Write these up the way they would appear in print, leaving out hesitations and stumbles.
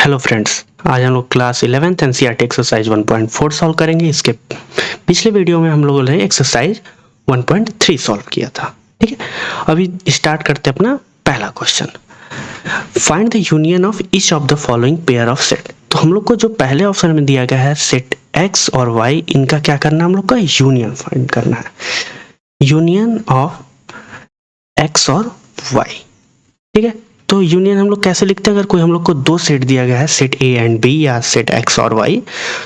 Hello friends, आज हम लोग class 11th NCERT exercise 1.4 solve करेंगे। इसके पिछले वीडियो में हम लोगों ने एक्सरसाइज 1.3 सॉल्व किया था। ठीक है, अभी स्टार्ट करते हैं अपना पहला question. Find the union of each of the following pair of set. तो हम लोग को जो पहले ऑप्शन में दिया गया है सेट एक्स और वाई, इनका क्या करना है, हम लोग का यूनियन फाइंड करना है। यूनियन ऑफ एक्स और वाई। ठीक है, तो यूनियन हम लोग कैसे लिखते हैं? अगर कोई हम लोग को दो सेट दिया गया है, सेट ए एंड बी या सेट एक्स और वाई,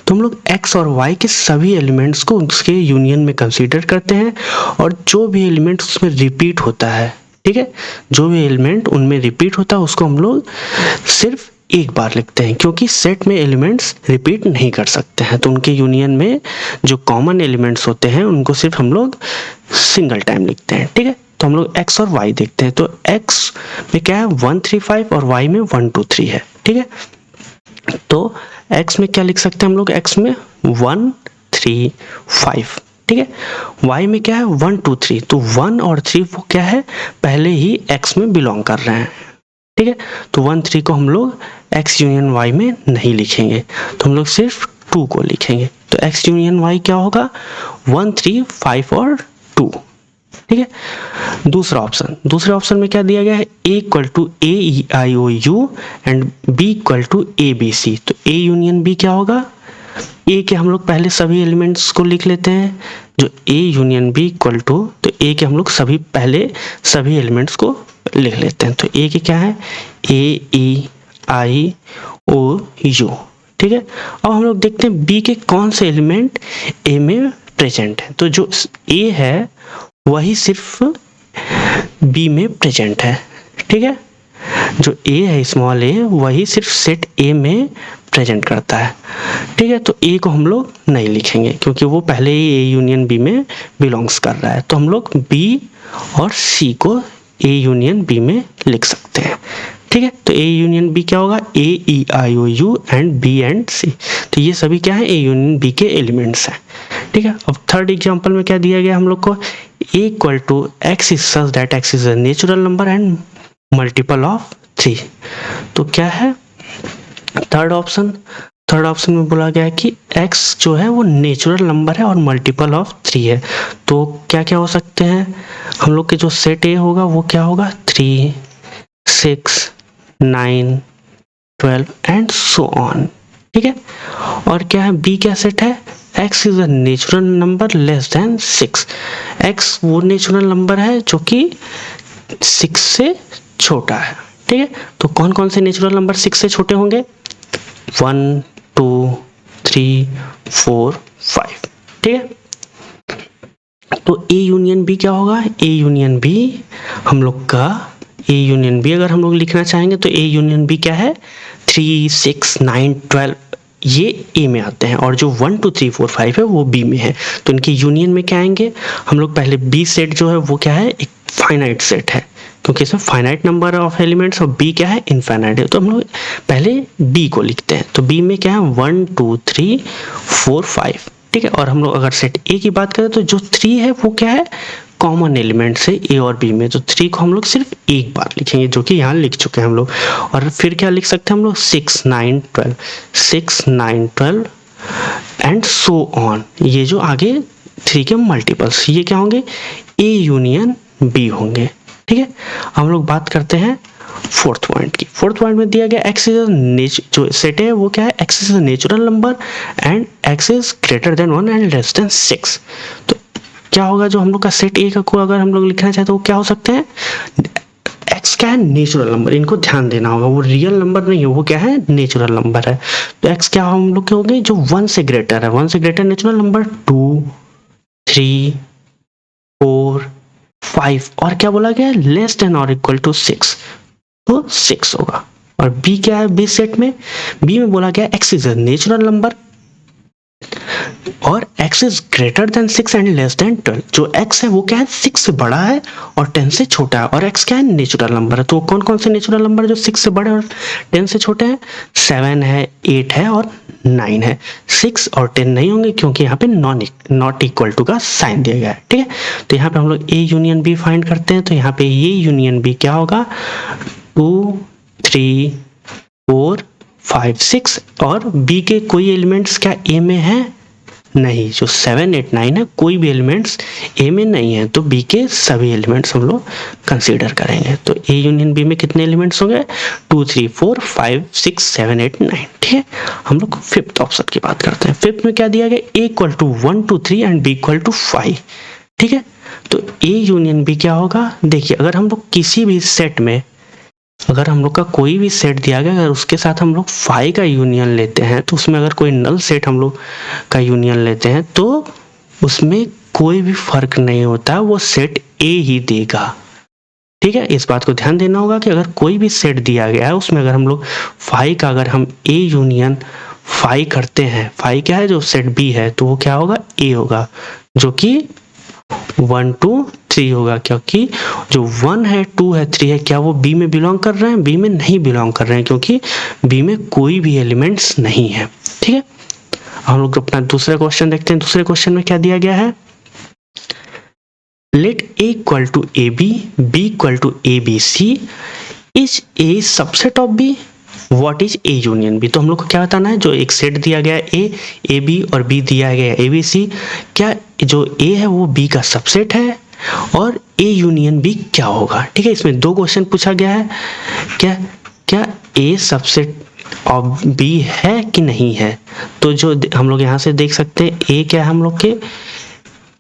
तो हम लोग एक्स और वाई के सभी एलिमेंट्स को उसके यूनियन में कंसीडर करते हैं और जो भी एलिमेंट उसमें रिपीट होता है, ठीक है, जो भी एलिमेंट उनमें रिपीट होता है उसको हम लोग सिर्फ एक बार लिखते हैं, क्योंकि सेट में एलिमेंट्स रिपीट नहीं कर सकते हैं। तो उनके यूनियन में जो कॉमन एलिमेंट्स होते हैं उनको सिर्फ हम लोग सिंगल टाइम लिखते हैं। ठीक है, तो हम लोग x और y देखते हैं। तो x में क्या है 1 3 5 और y में 1 2 3 है। ठीक है, तो x में क्या लिख सकते हैं हम लोग? x में 1 3 5। ठीक है, y में क्या है 1 2 3। तो 1 और 3 वो क्या है, पहले ही x में बिलोंग कर रहे हैं। ठीक है, तो 1 3 को हम लोग x यूनियन y में नहीं लिखेंगे, तो हम लोग सिर्फ 2 को लिखेंगे। तो x यूनियन y क्या होगा? 1 3 5 और 2। ठीक है, दूसरे ऑप्शन में क्या दिया गया है? a equal to A E I O U and b equal to A B C. तो a यूनियन b क्या होगा? a के हम लोग पहले सभी एलिमेंट्स को लिख लेते हैं, जो a union b equal to, तो a के हम लोग पहले सभी एलिमेंट्स को लिख लेते हैं। तो a के क्या है? a e i o u। ठीक है, अब हम लोग देखते हैं b के कौन से एलिमेंट a में प्रेजेंट है। तो जो a है वही सिर्फ b में प्रेजेंट है। ठीक है, जो a है स्मॉल a वही सिर्फ सेट a में प्रेजेंट करता है। ठीक है, तो a को हम लोग नहीं लिखेंगे क्योंकि वो पहले ही a यूनियन b में बिलोंग्स कर रहा है। तो हम लोग b और c को a यूनियन b में लिख सकते हैं। ठीक है, तो a यूनियन b क्या होगा? a e i o u and b and c। तो ये सभी क्या है? a यूनियन b के एलिमेंट्स हैं। ठीक है, अब थर्ड एग्जांपल में क्या दिया गया हम लोग को? a equal to x is such that x is a natural number and multiple of 3। तो क्या है थर्ड ऑप्शन में बोला गया है कि x जो है वो नेचुरल नंबर है और मल्टीपल ऑफ 3 है। तो क्या क्या हो सकते हैं हम लोग के? जो सेट a होगा वो क्या होगा? 3 6 9 12 एंड सो ऑन। ठीक है, और क्या है? b क्या सेट है? x is a natural number less than 6। x वो नेचुरल नंबर है जो कि 6 से छोटा है। ठीक है, तो कौन कौन से नेचुरल नंबर 6 से छोटे होंगे? 1 2 3 4 5। ठीक है, तो a यूनियन b क्या होगा? a यूनियन b हम लोग का a यूनियन b अगर हम लोग लिखना चाहेंगे तो a यूनियन b क्या है? 3 6 9 12 ये a में आते हैं और जो 1 2 3 4 5 है वो b में है। तो इनके यूनियन में क्या आएंगे हम लोग? पहले b सेट जो है वो क्या है? एक फाइनाइट सेट है, क्योंकि इसमें फाइनाइट नंबर ऑफ एलिमेंट्स और b क्या है? इनफाइनाइट है। तो हम लोग पहले b को लिखते हैं। तो b में क्या है? 1 2 3 4 5। ठीक है, और हम लोग अगर सेट a की बात करें तो जो 3 है वो क्या है? कॉमन एलिमेंट्स है a और b में। तो 3 को हम लोग सिर्फ एक बार लिखेंगे, जो कि यहाँ लिख चुके हैं हम लोग। और फिर क्या लिख सकते हैं हम लोग? 6 9 12 6 9 12 एंड सो ऑन। ये जो आगे 3 के मल्टीपल्स ये क्या होंगे? a यूनियन b होंगे। ठीक है, हम लोग बात करते हैं फोर्थ पॉइंट की। फोर्थ पॉइंट में दिया गया x इज जो सेट है वो क्या है? x is a natural number and x is greater than 1 and less than 6। तो क्या होगा? जो हम लोग का सेट a का को अगर हम लोग लिखना चाहे तो वो क्या हो सकते हैं? x क्या है? Natural number. इनको ध्यान देना होगा, वो रियल नंबर नहीं है, वो क्या है? नेचुरल नंबर है। तो x क्या हम लोग के हो गए? जो 1 से ग्रेटर है, 1 से ग्रेटर नेचुरल नंबर 2 3 4 5 और क्या बोला गया? लेस देन और इक्वल टू 6। तो 6 होगा। और b क्या है? b सेट में b में बोला गया x is a natural number और x is greater than 6 and less than 12। जो x है वो क्या है? 6 से बड़ा है और 10 से छोटा है, और x क्या है? नेचुरल नंबर है। तो कौन कौन से नेचुरल नंबर जो 6 से बड़े और 10 से छोटे हैं? 7 है 8 है और 9 है। 6 और 10 नहीं होंगे क्योंकि यहाँ पे नॉट इक्वल टू का साइन दिया गया है। ठीक है, तो यहाँ पे हम लोग a यूनियन b फाइंड करते हैं। तो यहाँ पे ये यूनियन b क्या होगा? 2 3 4 5 6 और बी के कोई एलिमेंट्स क्या ए में है? नहीं। जो 7 8 9 है कोई भी एलिमेंट्स ए में नहीं है, तो बी के सभी एलिमेंट्स हम लोग कंसीडर करेंगे। तो ए यूनियन बी में कितने एलिमेंट्स होंगे? 2 3 4 5 6 7 8 9। ठीक है, हम लोग फिफ्थ ऑप्शन की बात करते हैं। फिफ्थ में क्या दिया गया? A equal to 1 2 3 and B equal to 5। ठीक है, तो ए यूनियन बी क्या होगा? देखिए, अगर हम लोग किसी भी सेट में, अगर हम लोग का कोई भी सेट दिया गया, अगर उसके साथ हम लोग 5 का यूनियन लेते हैं, तो उसमें अगर कोई नल सेट हम लोग का यूनियन लेते हैं तो उसमें कोई भी फर्क नहीं होता, वो सेट ए ही देगा। ठीक है, इस बात को ध्यान देना होगा कि अगर कोई भी सेट दिया गया है उसमें अगर हम लोग 5 का अगर हम ए यूनियन 5 करते हैं, 5 क्या है? जो सेट बी है, तो वो क्या होगा? ए होगा, जो कि 1 2 3 होगा, क्योंकि जो 1 है 2 है 3 है, क्या वो बी में बिलोंग कर रहे हैं? बी में नहीं बिलोंग कर रहे हैं, क्योंकि बी में कोई भी एलिमेंट्स नहीं है। ठीक है, हम लोग अपना दूसरा क्वेश्चन देखते हैं। दूसरे क्वेश्चन में क्या दिया गया है? Let A equal to A B, B equal to A B C, is A subset of B, what is A union B. तो हम लोग को क्या बताना है? जो एक सेट दिया गया है ए बी और बी दिया गया है ए बी सी, क्या जो ए है वो बी का सबसेट है और ए यूनियन बी क्या होगा। ठीक है, इसमें दो क्वेश्चन पूछा गया है, क्या ए सबसेट ऑफ बी है कि नहीं है। तो जो हम लोग यहाँ से देख सकते हैं, ए क्या है हम लोग के?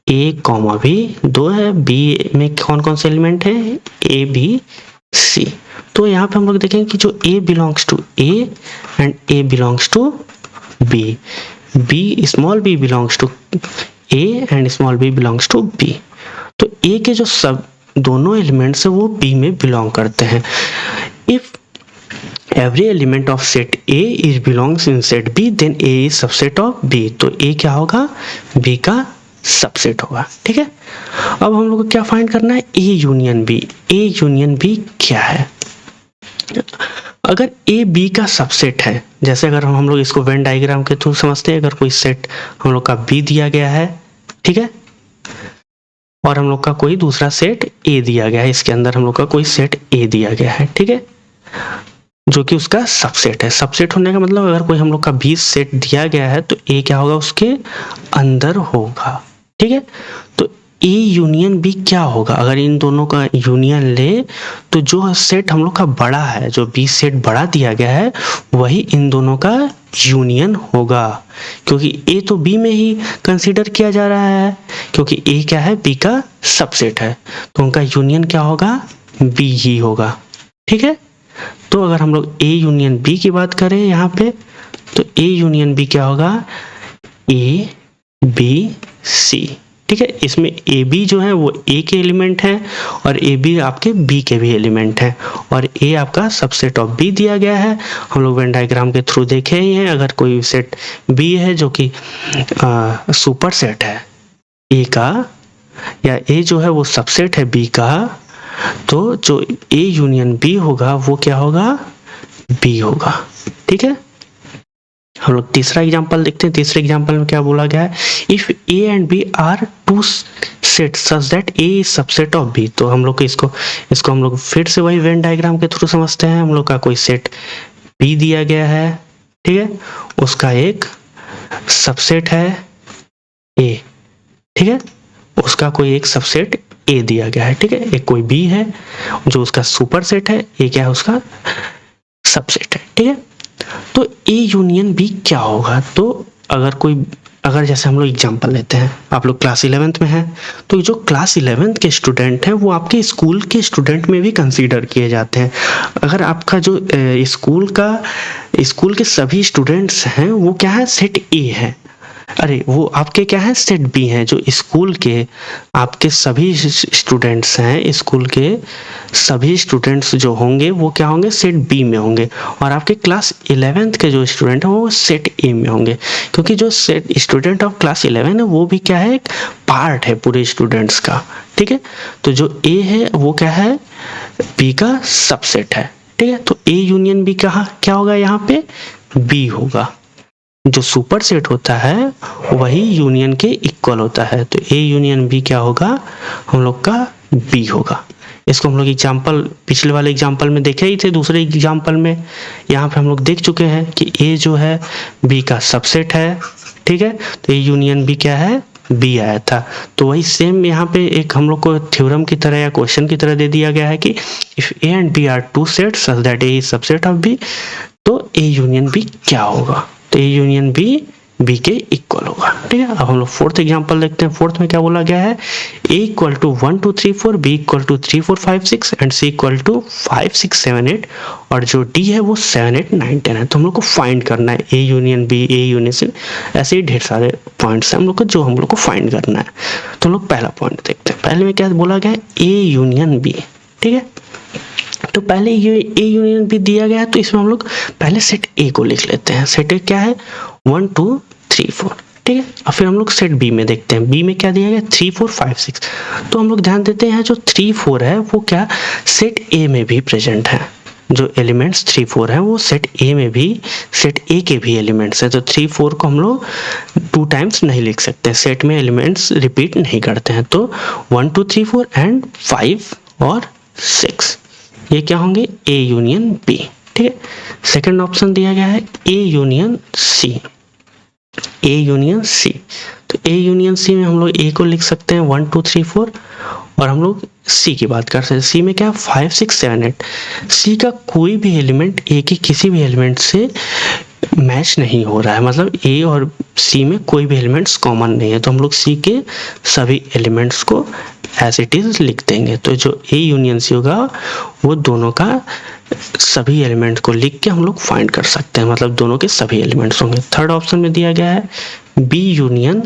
ए कॉमा बी 2 है, बी में कौन कौन से एलिमेंट है? A B C. तो यहाँ पे हम लोग देखेंगे कि जो a belongs to A and a belongs to B, b small b belongs to A and small b belongs to B. तो ए के जो सब दोनों एलिमेंट्स है वो बी में बिलोंग करते हैं। If every element of set A is belongs in set B, then A is subset of B। तो A क्या होगा? B का सबसेट होगा। ठीक है, अब हम लोग को क्या फाइंड करना है? A union B। A union B क्या है? अगर A B का सबसेट है, जैसे अगर हम लोग इसको वेन डायग्राम के थ्रू समझते हैं, अगर कोई सेट हम लोग का B दिया गया है, ठीक है, और हम लोग का कोई दूसरा सेट A दिया गया है, इसके अंदर हम लोग का कोई सेट A दिया गया है, ठीक है, जो कि उसका सबसेट है। सबसेट होने का मतलब अगर कोई हम लोग का 20 सेट दिया गया है तो ए क्या होगा? उसके अंदर होगा। ठीक है, तो ए यूनियन बी क्या होगा? अगर इन दोनों का यूनियन ले तो जो सेट हम लोग का बड़ा है, जो 20 सेट बड़ा दिया गया है, वही इन दोनों का यूनियन होगा, क्योंकि ए तो बी में ही कंसीडर किया जा रहा है, क्योंकि ए क्या है? बी का सबसेट है, तो उनका यूनियन क्या होगा? बी ही होगा। ठीक है, तो अगर हम लोग ए यूनियन बी की बात करें यहाँ पे, तो ए यूनियन बी क्या होगा? A B C. ठीक है, इसमें ए बी जो है वो ए के एलिमेंट है और ए बी आपके बी के भी एलिमेंट है, और ए आपका सबसेट ऑफ बी दिया गया है। हम लोग वेन डायग्राम के थ्रू देखे ही हैं, अगर कोई सेट बी है जो कि सुपर सेट है ए का, या ए जो है वो सबसेट है बी का, तो जो ए यूनियन बी होगा वो क्या होगा? बी होगा। ठीक है, हम लोग तीसरा एग्जांपल देखते हैं। तीसरे एग्जांपल में क्या बोला गया है? If A and B are two set such that A is subset of B. तो हम लोग को इसको हम लोग फिर से वही वेन डायग्राम के थ्रू समझते हैं। हम लोग का कोई सेट बी दिया गया है, ठीक है, उसका एक सबसेट है ए, ठीक है, उसका कोई एक सबसेट ए दिया गया है, ठीक है, एक कोई बी है जो उसका सुपर सेट है, ए क्या है? उसका सबसेट है। ठीक है, तो ए यूनियन बी क्या होगा? तो अगर जैसे हम लोग एग्जांपल लेते हैं, आप लोग क्लास 11th में हैं, तो जो क्लास 11th के स्टूडेंट हैं वो आपके स्कूल के स्टूडेंट में भी कंसीडर किए जाते हैं। अगर आपका जो स्कूल के सभी स्टूडेंट्स हैं वो क्या है? सेट ए है, अरे वो आपके क्या है? सेट बी हैं। जो स्कूल के आपके सभी स्टूडेंट्स हैं, स्कूल के सभी स्टूडेंट्स जो होंगे वो क्या होंगे? सेट बी में होंगे, और आपके क्लास 11th के जो स्टूडेंट हैं वो सेट ए में होंगे, क्योंकि जो सेट स्टूडेंट ऑफ क्लास 11 है वो भी क्या है? एक पार्ट है पूरे स्टूडेंट्स का। ठीक है, तो जो ए है वो क्या है? बी का सबसेट है। ठीक है, तो ए यूनियन बी क्या होगा? यहाँ पे बी होगा। जो सुपर सेट होता है वही यूनियन के इक्वल होता है, तो ए यूनियन बी क्या होगा? हम लोग का बी होगा। इसको हम लोग एग्जाम्पल पिछले वाले एग्जाम्पल में देखे ही थे, दूसरे एग्जाम्पल में यहाँ पे हम लोग देख चुके हैं कि ए जो है बी का सबसेट है, ठीक है। तो ए यूनियन बी क्या है, बी आया था। तो वही सेम यहाँ पे एक हम लोग को थ्योरम की तरह या क्वेश्चन की तरह दे दिया गया है कि if A and B are two sets such that A is subset of B, तो ए यूनियन बी क्या होगा, तो ए यूनियन बी बी के इक्वल होगा, ठीक है। अब हम लोग फोर्थ एग्जांपल देखते हैं। फोर्थ में क्या बोला गया है, A equal to 1 2 3 4, B equal to 3 4 5 6 and C equal to 5 6 7 8 और जो डी है वो 7 8 9 10 है। तो हम लोग को फाइंड करना है A union B, A union C, ऐसे ही ढेर सारे पॉइंट्स हैं हम लोग को जो हम लोग को फाइंड करना है। तो हम लोग पहला पॉइंट देखते हैं। पहले में क्या बोला गया है, ए यूनियन बी, ठीक है। तो पहले ये ए यूनियन बी दिया गया है, तो इसमें हम लोग पहले सेट ए को लिख लेते हैं। सेट ए क्या है, 1 2 3 4, ठीक है। और फिर हम लोग सेट बी में देखते हैं। बी में क्या दिया गया, 3 4 5 6। तो हम लोग ध्यान देते हैं जो 3 4 है वो क्या सेट ए में भी प्रेजेंट है। जो एलिमेंट्स 3 4 हैं वो सेट ए में भी, सेट ए के भी एलिमेंट्स हैं। तो 3 4 को हम लोग 2 टाइम्स नहीं लिख सकते, सेट में एलिमेंट्स रिपीट नहीं करते हैं। तो 1 2 3 4 एंड 5 और 6 ये क्या होंगे, ए यूनियन बी, ठीक है। सेकंड ऑप्शन दिया गया है A union C, A union C. तो ए यूनियन सी में हम लोग ए को लिख सकते हैं 1 2 3 4 और हम लोग सी की बात कर सकते हैं। सी में क्या 5 6 7 8। सी का कोई भी एलिमेंट ए के किसी भी एलिमेंट से मैच नहीं हो रहा है, मतलब ए और सी में कोई भी एलिमेंट्स कॉमन नहीं है। तो हम लोग सी के सभी एलिमेंट्स को एज इट इज लिख देंगे। तो जो ए यूनियन सी होगा वो दोनों का सभी एलिमेंट्स को लिख के हम लोग फाइंड कर सकते हैं, मतलब दोनों के सभी एलिमेंट्स होंगे। थर्ड ऑप्शन में दिया गया है बी यूनियन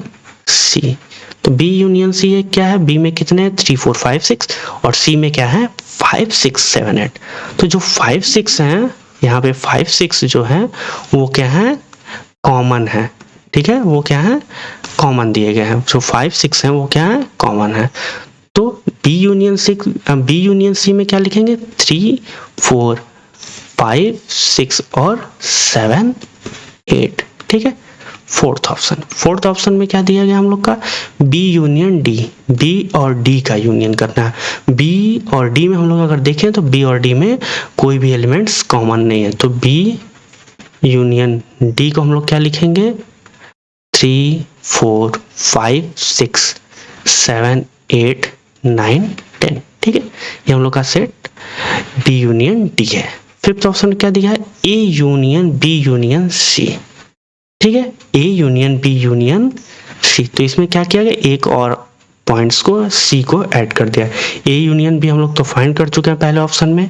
सी। तो बी यूनियन सी है क्या है, बी में कितने हैं 3 4 5 6 और सी में क्या है 5 6 7 8। तो जो 5 6 हैं यहाँ पे 5 6 जो है वो क्या है कॉमन है, ठीक है। वो क्या है कॉमन दिए गए हैं। जो 5 6 हैं वो क्या है कॉमन है। तो बी यूनियन सी में क्या लिखेंगे 3 4 5 6 और 7 8, ठीक है। फोर्थ ऑप्शन में क्या दिया गया हम लोग का, बी यूनियन डी, बी और डी का यूनियन करना है। बी और डी में हम लोग अगर देखें तो बी और डी में कोई भी एलिमेंट्स कॉमन नहीं है। तो बी यूनियन डी को हम लोग क्या लिखेंगे 3 4 5 6 7 8 9 10, ठीक है। ये हम लोग का सेट बी यूनियन डी है। फिफ्थ ऑप्शन क्या दिया है A union B union C, ठीक है। A union B union C. तो इसमें क्या किया गया, एक और पॉइंट्स को सी को ऐड कर दिया। ए यूनियन बी हम लोग तो फाइंड कर चुके हैं पहले ऑप्शन में,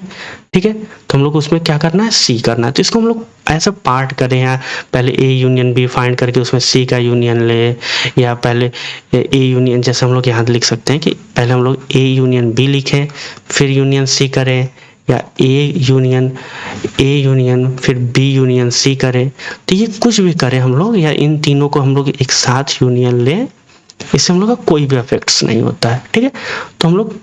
ठीक है। तो हम लोग उसमें क्या करना है सी करना है। तो इसको हम लोग ऐसा पार्ट करें, या पहले ए यूनियन बी फाइंड करके उसमें सी का यूनियन ले, या पहले ए यूनियन, जैसे हम लोग यहाँ लिख सकते हैं कि पहले हम लोग ए यूनियन बी लिखें फिर यूनियन सी करें, या ए यूनियन फिर बी यूनियन सी करें। तो ये कुछ भी करें हम लोग, या इन तीनों को हम लोग एक साथ यूनियन लें, इससे हम लोग का कोई भी इफेक्ट्स नहीं होता है, ठीक है। तो हम लोग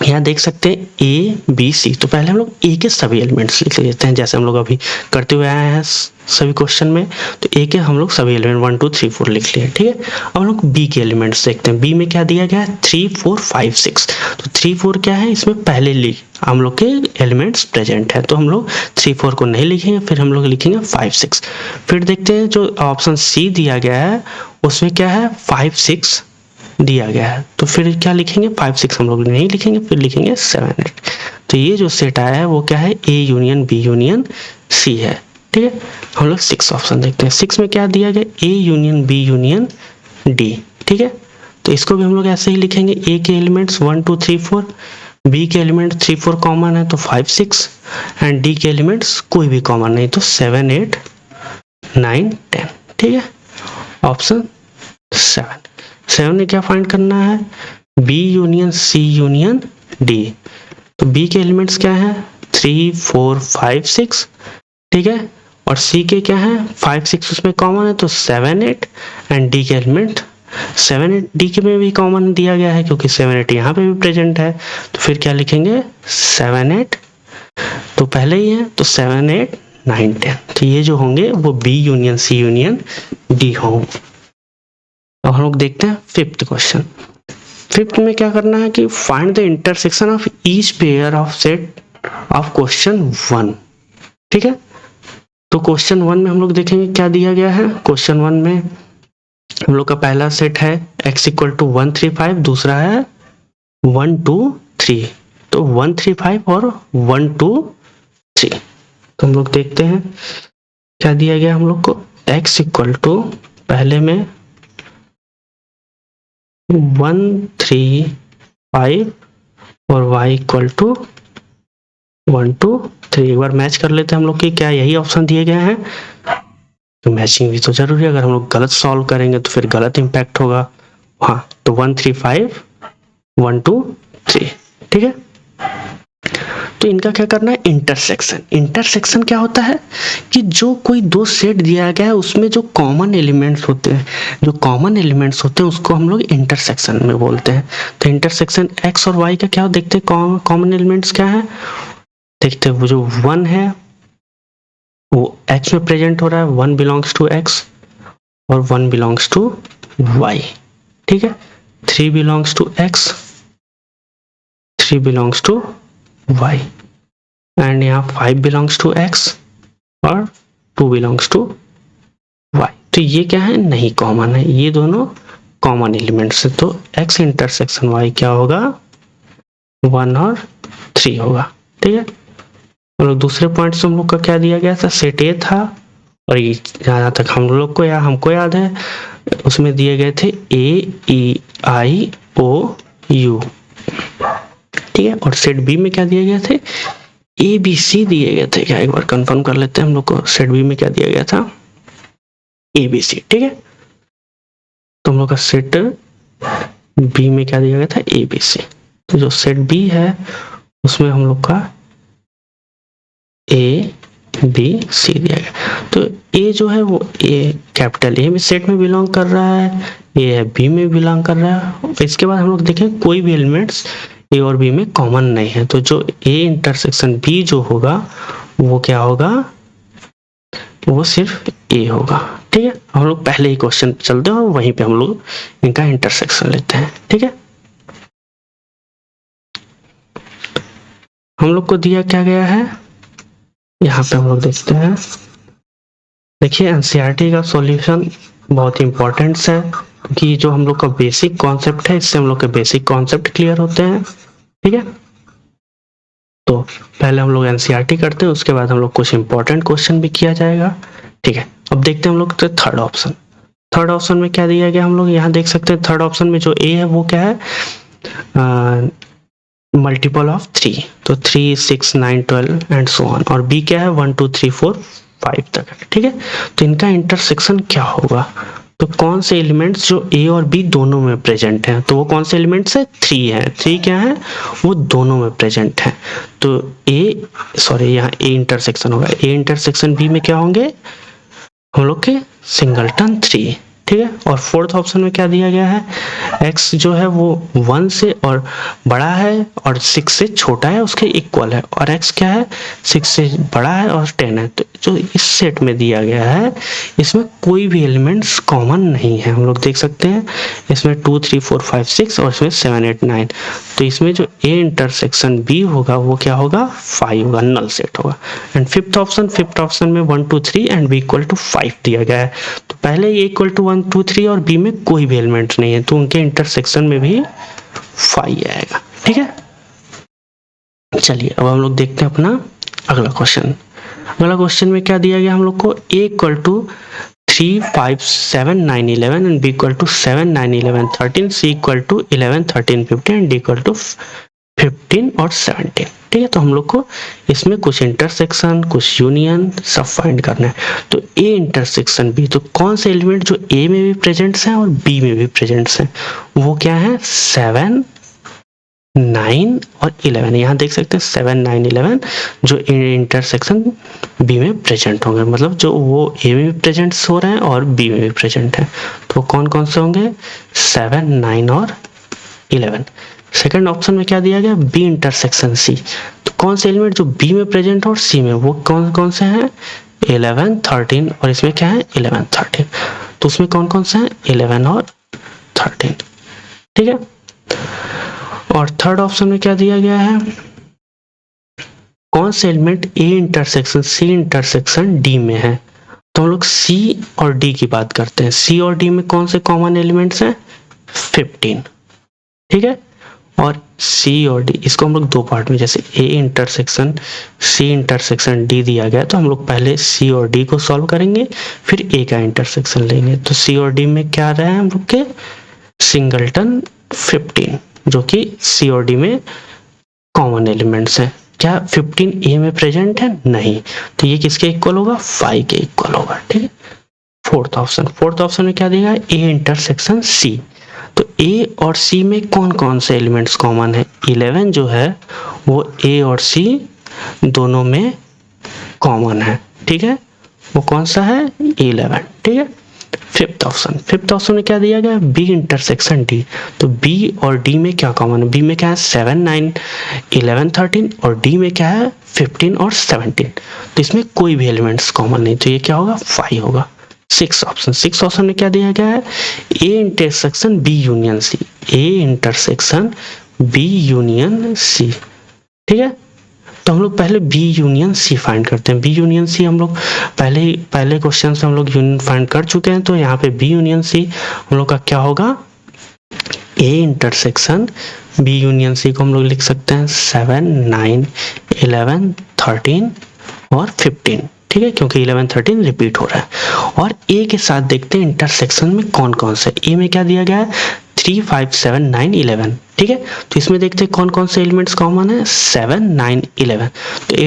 यहाँ देख सकते हैं ए बी सी। तो पहले हम लोग ए के सभी एलिमेंट्स लिख लेते हैं, जैसे हम लोग अभी करते हुए आए हैं सभी क्वेश्चन में। तो ए के हम लोग सभी एलिमेंट 1 2 3 4 लिख लिए, ठीक है। अब हम लोग बी के एलिमेंट्स देखते हैं। बी में क्या दिया गया है 3 4 5 6। तो 3 4 क्या है, इसमें पहले हम लोग के एलिमेंट्स प्रेजेंट है, तो हम लोग 3 4 को नहीं लिखेंगे, फिर हम लोग लिखेंगे 5 6। फिर देखते हैं जो ऑप्शन सी दिया गया है उसमें क्या है 5 6 दिया गया है। तो फिर क्या लिखेंगे 5 6 हम लोग नहीं लिखेंगे, फिर लिखेंगे 7 8। तो ये जो सेट आया है वो क्या है A union B union C है, ठीक है। हम लोग 6 ऑप्शन देखते हैं। 6 में क्या दिया गया A union B union D, ठीक है। तो इसको भी हम लोग ऐसे ही लिखेंगे, ए के एलिमेंट्स 1 2 3 4, बी के एलिमेंट 3 4 कॉमन है तो 5 6, एंड डी के एलिमेंट्स कोई भी कॉमन नहीं तो 7 8 9 10, ठीक है। ऑप्शन 7 में क्या फाइंड करना है B union C union D. तो बी के एलिमेंट्स क्या है 3 4 5 6, ठीक है। और सी के क्या है 5 6 उसमें कॉमन है तो 7 8, एंड डी के एलिमेंट 7 8 डी के में भी कॉमन दिया गया है क्योंकि 7 8 यहाँ पे भी प्रेजेंट है। तो फिर क्या लिखेंगे 7 8, तो पहले ही है तो 7 8 9 10। तो ये जो होंगे वो B union C union D होंगे। अब हम लोग देखते हैं फिफ्थ क्वेश्चन। फिफ्थ में क्या करना है कि find the intersection of each pair of set of question 1। ठीक है, तो क्वेश्चन 1 में हम लोग देखेंगे क्या दिया गया है। क्वेश्चन 1 में हम लोग का पहला सेट है x इक्वल टू 1 3 5, दूसरा है 1 2 3, तो 1 3 5 और 1 2 3। तो हम लोग देखते हैं क्या दिया गया हम लोग को। x इक्वल टू पहले में 1 3 5 और y इक्वल टू 1 2 3। एक बार मैच कर लेते हैं हम लोग की क्या यही ऑप्शन दिए गए हैं। तो मैचिंग भी तो जरूरी है, अगर हम लोग गलत सॉल्व करेंगे तो फिर गलत इम्पैक्ट होगा। हाँ, तो 1 3 5 1 2 3। ठीक है, तो इनका क्या करना है, इंटरसेक्शन। इंटरसेक्शन क्या होता है कि जो कोई दो सेट दिया गया है उसमें जो कॉमन एलिमेंट्स होते हैं उसको हम लोग इंटरसेक्शन में बोलते हैं। तो इंटरसेक्शन x और y का क्या देखते हैं, कॉमन एलिमेंट्स क्या है देखते हैं। वो जो 1 है वो x में प्रेजेंट हो रहा है, 1 बिलोंग्स टू x और 1 बिलोंग्स टू y। ठीक है, 3 belongs to x, 3 belongs to y and यहाँ 5 बिलोंग्स टू x और 2 बिलोंग्स टू y। तो ये क्या है, नहीं कॉमन है, ये दोनों कॉमन एलिमेंट्स है। तो x इंटरसेक्शन y क्या होगा, 1 और 3 होगा। ठीक है, और दूसरे पॉइंट से हम लोग का क्या दिया गया था, सेट ए था और ये जहाँ तक हम लोग को या हमको याद है उसमें दिए गए थे ए ई आई ओ यू। ठीक है, और सेट बी में क्या दिए गए थे, ए बी सी दिए गए थे। क्या एक बार कंफर्म कर लेते हैं हम लोग को, सेट बी में क्या दिया गया था, ए बी सी। ठीक है, तो हम लोग का सेट बी में क्या दिया गया था, ए बी सी। तो जो सेट बी है उसमें हम लोग का ए बी सी दिया गया। तो ए जो है वो ए कैपिटल ए में सेट में बिलोंग कर रहा है, ए है बी में बिलोंग कर रहा है। इसके बाद हम लोग देखें कोई भी एलिमेंट्स ए और बी में कॉमन नहीं है, तो जो ए इंटरसेक्शन बी जो होगा वो क्या होगा, वो सिर्फ ए होगा। ठीक है, हम लोग पहले ही क्वेश्चन चलते हैं और वहीं पे हम लोग इनका इंटरसेक्शन लेते हैं। ठीक है, हम लोग को दिया क्या गया है, यहाँ पे हम लोग देखते हैं। देखिए एनसीईआरटी का सॉल्यूशन बहुत इंपॉर्टेंट है क्योंकि जो हम लोग का बेसिक कॉन्सेप्ट है इससे हम लोग के बेसिक कॉन्सेप्ट क्लियर होते हैं। ठीक है, तो पहले हम लोग एनसीईआरटी करते हैं, उसके बाद हम लोग कुछ इंपॉर्टेंट क्वेश्चन भी किया जाएगा। ठीक है, अब देखते हैं हम लोग थर्ड ऑप्शन। थर्ड ऑप्शन में क्या दिया गया, हम लोग यहाँ देख सकते हैं थर्ड ऑप्शन में जो ए है वो क्या है, मल्टीपल ऑफ 3, तो 3 6 9 12 एंड सो ऑन। और बी क्या है, 1 2 3 4 5 तक है। ठीक है, तो इनका इंटरसेक्शन क्या होगा, तो कौन से एलिमेंट्स जो ए और बी दोनों में प्रेजेंट हैं, तो वो कौन से एलिमेंट्स है, 3 है। 3 क्या है, वो दोनों में प्रेजेंट है। तो यहाँ ए इंटरसेक्शन होगा, ए इंटरसेक्शन बी में क्या होंगे हम लोग के सिंगलटन 3। ठीक है, और फोर्थ ऑप्शन में क्या दिया गया है, x जो है वो 1 से और बड़ा है और 6 से छोटा है उसके इक्वल है, और x क्या है 6 से बड़ा है और 10 है। तो जो इस सेट में दिया गया है इसमें कोई भी एलिमेंट्स कॉमन नहीं है। हम लोग देख सकते हैं इसमें 2 3 4 5 6 और इसमें 7 8 9। तो इसमें जो ए इंटरसेक्शन बी होगा वो क्या होगा, 5 होगा, नल सेट होगा। एंड फिफ्थ ऑप्शन में 1 2 3 एंड बी इक्वल टू 5 दिया गया है। तो पहले ए इक्वल टू 1 2 3 और बी में कोई भी एलिमेंट नहीं है, तो उनके इंटरसेक्शन में भी 5 आएगा। ठीक है, चलिए अब हम लोग देखते हैं अपना अगला क्वेश्चन। अगला क्वेश्चन में क्या दिया गया हम लोग को, A equal to 3 5 7 9 11 and B equal to 7 9 11 13, C equal to 11 13 15 and D equal to 15 और 17। ठीक है, तो हम लोग को इसमें कुछ इंटरसेक्शन कुछ यूनियन सब फाइंड करना है। तो ए इंटरसेक्शन बी, तो कौन से एलिमेंट जो ए में भी प्रेजेंट्स हैं और बी में भी प्रेजेंट्स हैं वो क्या है, 7 9 और 11। यहाँ देख सकते हैं 7 9 11 जो इंटरसेक्शन बी में प्रेजेंट होंगे, मतलब जो वो ए में भी प्रेजेंट हो रहे हैं और बी में भी प्रेजेंट है। तो कौन कौन से होंगे, 7 9 और 11। सेकंड ऑप्शन में क्या दिया गया, बी इंटरसेक्शन सी, तो कौन से एलिमेंट जो बी में प्रेजेंट और सी में, वो कौन कौन से हैं, 11 13 और इसमें क्या है 11 13। तो उसमें कौन कौन से हैं, 11 और 13। ठीक है, और थर्ड ऑप्शन में क्या दिया गया है, कौन से element A intersection C intersection D में है। तो हम लोग सी और डी की बात करते हैं। सी और डी में कौन से कॉमन एलिमेंट्स हैं, 15, ठीक है। और सी और डी, इसको हम लोग दो पार्ट में, जैसे A intersection C intersection D दिया गया तो हम लोग पहले सी और डी को सॉल्व करेंगे, फिर ए का इंटरसेक्शन लेंगे। तो सी और डी में क्या रहा है हम लोग के, सिंगलटन 15, जो कि सी और डी में कॉमन एलिमेंट्स हैं। क्या 15 ए में प्रेजेंट है, नहीं, तो ये किसके इक्वल होगा, 5 के इक्वल होगा, ठीक है। फोर्थ ऑप्शन में क्या देगा, ए इंटरसेक्शन सी। तो ए और सी में कौन कौन से एलिमेंट्स कॉमन है, 11 जो है वो ए और सी दोनों में कॉमन है, ठीक है। वो कौन सा है, 11, ठीक है। फिफ्थ ऑप्शन में क्या दिया गया, बी इंटरसेक्शन डी। तो बी और डी में क्या कॉमन है, बी में क्या है 7, 9, 11, 13 और डी में क्या है 15 और 17। तो इसमें कोई भी एलिमेंट्स कॉमन नहीं, तो ये क्या होगा, 5 होगा। सिक्स ऑप्शन में क्या दिया गया है, A intersection B union C, A intersection B union C, ठीक है। तो हम लोग पहले बी यूनियन सी फाइंड करते हैं। बी यूनियन सी हम लोग पहले क्वेश्चन से हम लोग यूनियन फाइंड कर चुके हैं, तो यहाँ पे बी यूनियन सी हम लोग का क्या होगा, A intersection B union C को हम लोग लिख सकते हैं 7, 9, 11, 13 और 15, ठीक है, क्योंकि 11, 13 रिपीट हो रहा है। और ए के साथ देखते हैं इंटरसेक्शन में कौन कौन से, ए में क्या दिया गया है 3, 5, 7, 9, 11, ठीक है। तो इसमें देखते हैं कौन कौन से एलिमेंट्स कॉमन है, 7, 9, 11। तो A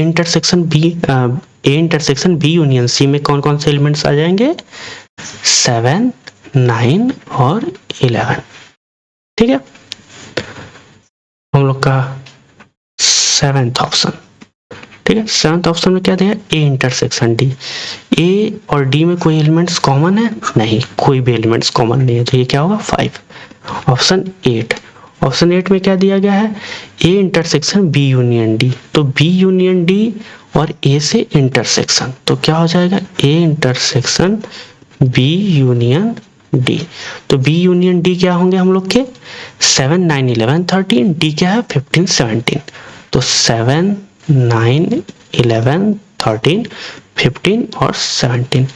intersection B union C में कौन कौन से एलिमेंट्स आ जाएंगे, 7, 9 और 11, ठीक है। हम लोग का सेवेंथ ऑप्शन, ठीक है। सेवेंथ ऑप्शन में क्या दिया, ए इंटरसेक्शन डी। ए और डी में कोई एलिमेंट्स कॉमन है, नहीं, कोई भी एलिमेंट्स कॉमन नहीं है, तो ये क्या होगा 5। ऑप्शन 8 में क्या दिया गया है, A intersection B union D. तो बी यूनियन डी और ए से इंटरसेक्शन, तो क्या हो जाएगा, A intersection B union D. तो बी यूनियन डी क्या होंगे हम लोग के, 7, 9, 11, 13, डी क्या है 15, 17। तो 7, 9, 11, 13, 15 और 17,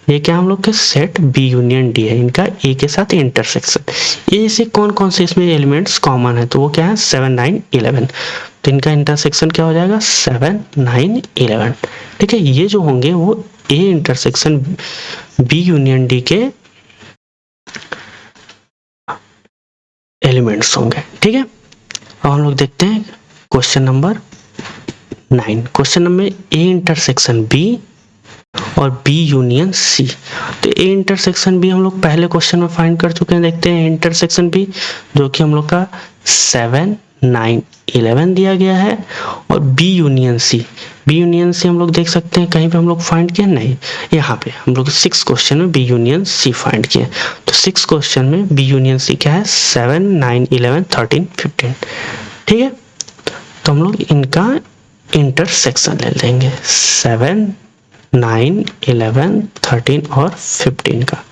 ये क्या हम लोग के सेट बी यूनियन डी है, इनका ए के साथ इंटरसेक्शन। ए से कौन कौन से इसमें एलिमेंट्स कॉमन है, तो वो क्या है 7, 9, 11। तो इनका इंटरसेक्शन क्या हो जाएगा 7, 9, 11, ठीक है। ये जो होंगे वो A intersection B union D के एलिमेंट्स होंगे, ठीक है। अब हम लोग देखते हैं question number 9। Question number A intersection B और बी यूनियन सी। तो ए इंटरसेक्शन बी हम लोग पहले क्वेश्चन में फाइंड कर चुके हैं। देखते हैं इंटरसेक्शन बी, जो कि हम लोग का 7, 9, 11 दिया गया है। और बी यूनियन सी हम लोग देख सकते हैं कहीं पे हम लोग फाइंड किए, नहीं, यहाँ पे हम लोग 6 क्वेश्चन में बी यूनियन सी फाइंड किए। तो 6 क्वेश्चन में बी यूनियन सी क्या है 7, 9, 11, 13, 15, ठीक है। तो हम लोग इनका इंटरसेक्शन ले लेंगे 7, 9, 11, 13 और 15 का,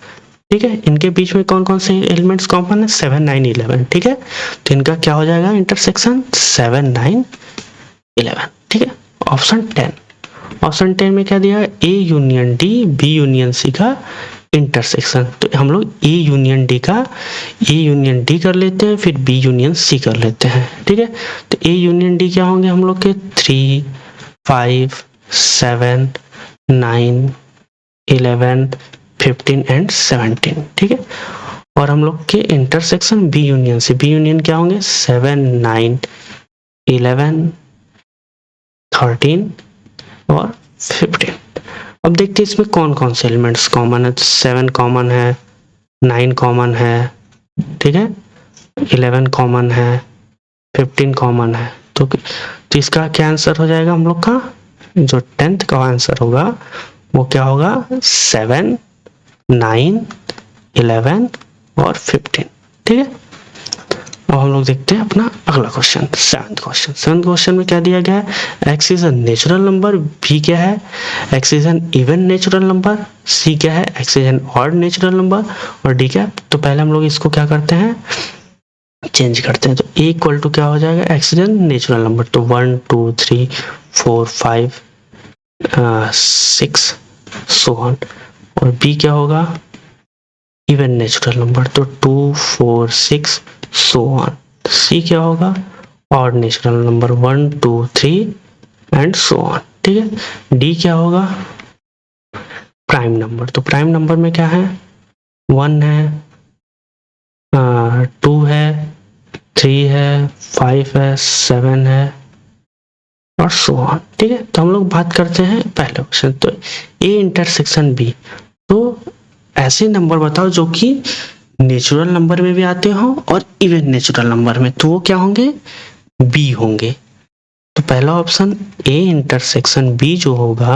ठीक है। इनके बीच में कौन कौन से एलिमेंट्स कॉमन है, 7, 9, 11, ठीक है। तो इनका क्या हो जाएगा इंटरसेक्शन 7, 9, 11, ठीक है। ऑप्शन 10 में क्या दिया है, A union D B union C का इंटरसेक्शन। तो हम लोग ए यूनियन डी कर लेते हैं, फिर बी यूनियन सी कर लेते हैं, ठीक है। तो ए यूनियन डी क्या होंगे हम लोग के 3, 5, 7, 9, 11, 15 एंड 17, ठीक है। और हम लोग के इंटरसेक्शन बी यूनियन क्या होंगे 7, 9, 11, 13 और 15। अब देखते हैं इसमें कौन कौन से एलिमेंट्स कॉमन है। 7 कॉमन है, 9 कॉमन है, ठीक है, 11 कॉमन है, 15 कॉमन है। तो इसका क्या आंसर हो जाएगा हम लोग का, जो 10th का आंसर होगा वो क्या होगा 7, 9, 11 और 15, ठीक है। अब हम लोग देखते हैं अपना अगला क्वेश्चन, सेवंथ क्वेश्चन में क्या दिया गया है, x is a natural number, B क्या है x is an even natural number, C क्या है x is an odd natural number और डी क्या है। तो पहले हम लोग इसको क्या करते हैं, चेंज करते हैं तो a इक्वल टू क्या हो जाएगा, x इज नेचुरल नंबर, तो 1 2 3 4 5 6 सो ऑन, और b क्या होगा, इवन नेचुरल नंबर, तो 2 4 6 सो ऑन। c क्या होगा, odd natural number, 1 2 3 and so on. ठीक है, d क्या होगा, प्राइम नंबर, तो प्राइम नंबर में क्या है, 1 है, 2 है, 3 है, 5 है, 7 है और सो ऑन। ठीक है, तो हम लोग बात करते हैं पहले ऑप्शन, तो ए इंटरसेक्शन बी, तो ऐसे नंबर बताओ जो कि नेचुरल नंबर में भी आते हो और इवन नेचुरल नंबर में, तो वो क्या होंगे, बी होंगे। तो पहला ऑप्शन ए इंटरसेक्शन बी जो होगा,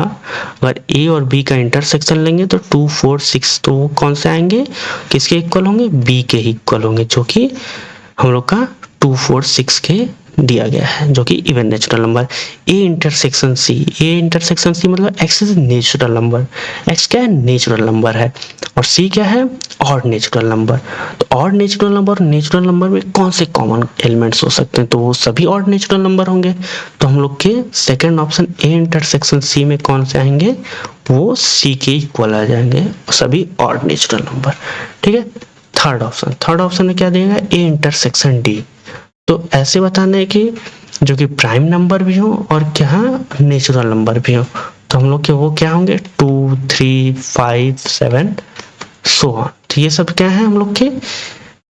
अगर ए और बी का इंटरसेक्शन लेंगे तो 2 4 6, तो वो कौन से आएंगे, किसके इक्वल होंगे, बी के इक्वल होंगे, जो कि हम लोग का 2 4 6 के दिया गया है, जो कि even natural number. A intersection C, A intersection C मतलब x is natural number, x क्या है, नेचुरल नंबर है, और सी क्या है, ऑड नेचुरल नंबर। तो ऑड नेचुरल नंबर और नेचुरल नंबर में कौन से कॉमन एलिमेंट्स हो सकते हैं, तो वो सभी ऑड नेचुरल नंबर होंगे। तो हम लोग के second option A intersection C में कौन से आएंगे, वो सी के इक्वल आ जाएंगे, सभी ऑड नेचुरल नंबर। ठीक है, थर्ड ऑप्शन में क्या देगा, ए इंटरसेक्शन डी, तो ऐसे बताना है कि जो कि प्राइम नंबर भी हो और क्या नेचुरल नंबर भी हो, तो हम लोग के वो क्या होंगे, 2 3 5 7 सो ऑन। तो ये सब क्या है हम लोग के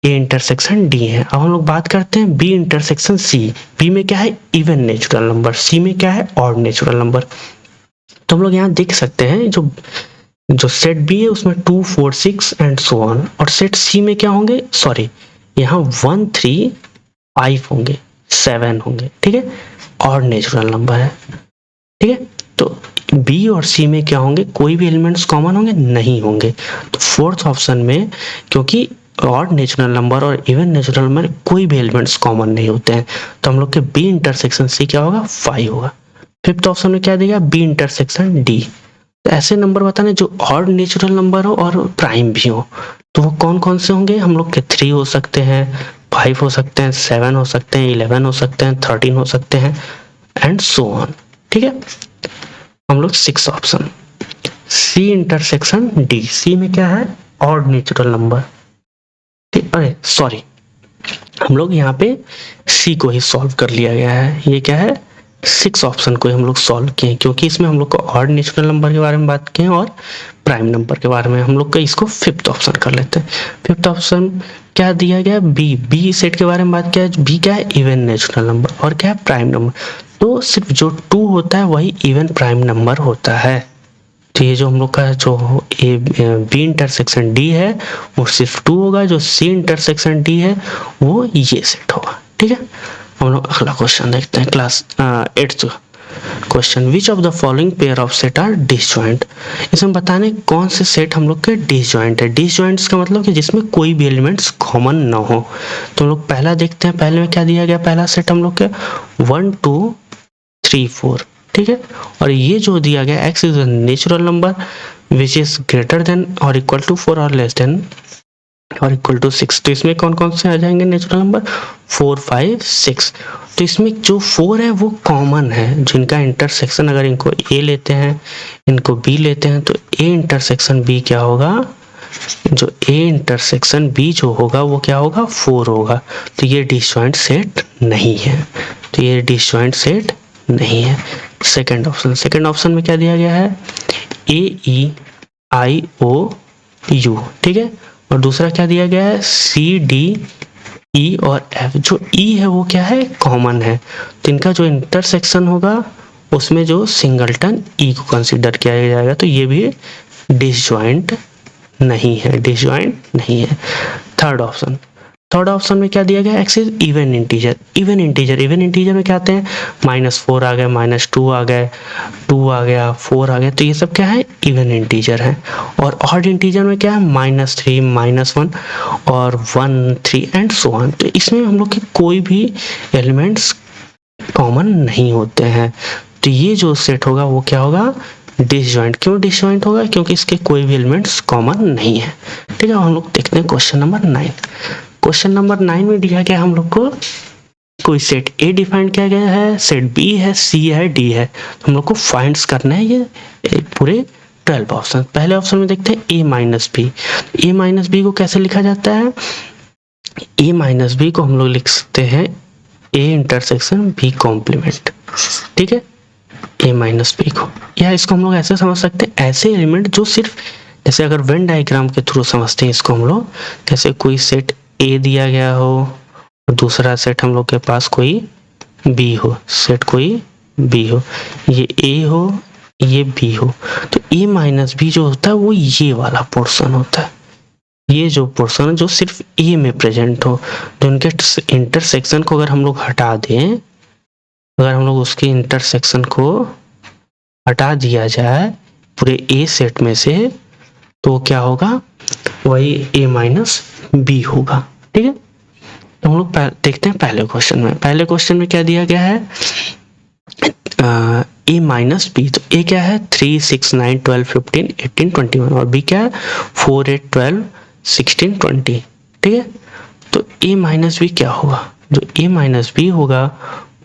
ए इंटरसेक्शन डी है। अब हम लोग बात करते हैं बी इंटरसेक्शन सी, बी में क्या है, इवन नेचुरल नंबर, सी में क्या है, ऑड नेचुरल नंबर। तो हम लोग यहाँ देख सकते हैं जो जो सेट बी है उसमें 2 4 6 एंड सो ऑन, और सेट सी में क्या होंगे, सॉरी यहाँ 1 3 5 होंगे, 7 होंगे। ठीक है, और नेचुरल नंबर है। ठीक है, तो बी और सी में क्या होंगे, कोई भी एलिमेंट्स कॉमन होंगे, नहीं होंगे। तो फोर्थ ऑप्शन में क्योंकि ऑड नेचुरल नंबर और इवन नेचुरल नंबर कोई भी एलिमेंट्स कॉमन नहीं होते हैं, तो हम लोग के बी इंटरसेक्शन सी क्या होगा, 5 होगा। फिफ्थ ऑप्शन में क्या देगा, बी इंटरसेक्शन डी, तो ऐसे नंबर बताने जो ऑड नेचुरल नंबर हो और प्राइम भी हो, तो वो कौन कौन से होंगे, हम लोग के 3 हो सकते हैं, 5 हो सकते हैं, 7 हो सकते हैं, 11 हो सकते हैं, 13 हो सकते हैं एंड सो ऑन। ठीक है, हम लोग 6 ऑप्शन सी इंटरसेक्शन डी, सी में क्या है, ऑड नेचुरल नंबर। ठीक, अरे सॉरी, हम लोग यहाँ पे सी को ही सॉल्व कर लिया गया है, ये क्या है, 6 ऑप्शन को हम लोग सॉल्व किए, क्योंकि इसमें हम लोग को ऑड नेचुरल नंबर के बारे में बात किए और प्राइम नंबर के बारे में। हम लोग का इसको फिफ्थ ऑप्शन कर लेते हैं। फिफ्थ ऑप्शन क्या दिया गया, बी, बी सेट के बारे में बात किया है, बी क्या है, इवन नेचुरल नंबर, और क्या है, प्राइम नंबर। तो सिर्फ जो 2 होता है वही इवन प्राइम नंबर होता है। तो ये जो हम लोग का जो बी इंटरसेक्शन डी है वो सिर्फ 2 होगा, जो सी इंटरसेक्शन डी है वो ये सेट होगा। ठीक है, हम लोग अगला क्वेश्चन देखते हैं, class 8th question, which of the following pair of set are disjoint. इसमें बताने कौन से सेट हम लोग के डिसजॉइंट है। डिसजॉइंट्स का मतलब कि जिसमें कोई भी एलिमेंट्स कॉमन ना हो। तो हम लोग पहला देखते हैं, पहले में क्या दिया गया, पहला सेट हम लोग के 1 2 3 4। ठीक है, और ये जो दिया गया x is a natural number which is greater than और इक्वल टू 4 और लेस देन और इक्वल टू 6। तो इसमें कौन कौन से आ जाएंगे नेचुरल नंबर, 4 5 6। तो इसमें जो 4 है वो कॉमन है, जिनका इंटरसेक्शन अगर इनको a लेते हैं, इनको b लेते हैं, तो a इंटरसेक्शन b क्या होगा, जो a इंटरसेक्शन b जो होगा वो क्या होगा, 4 होगा। तो ये डिसजॉइंट सेट नहीं है, तो ये डिसजॉइंट सेट नहीं है। सेकंड ऑप्शन में क्या दिया गया है, ए ई आई ओ यू। ठीक है, और दूसरा क्या दिया गया है, सी डी ई और एफ। जो ई है वो क्या है, कॉमन है, तो इनका जो इंटरसेक्शन होगा उसमें जो सिंगलटन ई को कंसीडर किया जाएगा, तो ये भी डिसजॉइंट नहीं है, डिसजॉइंट नहीं है। थर्ड ऑप्शन में क्या दिया गया, x is even integer. Even integer में क्या आते हैं, -4 आ गए, -2 आ गए, 2 आ गया, 4 आ गया, तो ये सब क्या है, इवन इंटीजर है। और ऑड इंटीजर में क्या है, -3 -1 और 1 3 एंड सो ऑन। तो इसमें हम लोग के कोई भी एलिमेंट्स कॉमन नहीं होते हैं, तो ये जो सेट होगा वो क्या होगा, डिसजॉइंट। क्यों डिसजॉइंट होगा, क्योंकि इसके कोई भी एलिमेंट्स कॉमन नहीं है। ठीक है, हम लोग देखते हैं क्वेश्चन नंबर 9। क्वेश्चन नंबर 9 में दिया गया हम लोग को कोई सेट ए डिफाइन किया गया है, सेट बी है, सी है, डी है, तो हम लोग को फाइंड्स करना है ये पूरे 12 ऑप्शन। पहले ऑप्शन में देखते हैं ए माइनस बी। ए माइनस बी को कैसे लिखा जाता है? ए माइनस बी को हम लोग लिख सकते हैं ए इंटरसेक्शन बी कॉम्प्लीमेंट, ठीक है, ए माइनस बी को, या इसको हम लोग ऐसे समझ सकते हैं, ऐसे एलिमेंट जो सिर्फ, जैसे अगर वेन डायग्राम के थ्रू समझते हैं इसको हम लोग, जैसे कोई सेट ए दिया गया हो और दूसरा सेट हम लोग के पास कोई बी हो, सेट कोई बी हो, ये ए हो ये बी हो, तो ए माइनस बी जो होता है वो ये वाला पोर्शन होता है, ये जो पोर्शन जो सिर्फ ए में प्रेजेंट हो, जो उनके इंटरसेक्शन को अगर हम लोग हटा दें, अगर हम लोग उसके इंटरसेक्शन को हटा दिया जाए पूरे ए सेट में से, तो क्या होगा? वही ए माइनस बी होगा, ठीक है। तो हम लोग देखते हैं पहले क्वेश्चन में। पहले क्वेश्चन में क्या दिया गया है? ए माइनस बी, तो ए क्या है? 3, 6, 9, 12, 15, 18, 21, और बी क्या है? 4, 8, 12, 16, 20, ठीक है। तो ए माइनस बी क्या होगा? जो ए माइनस बी होगा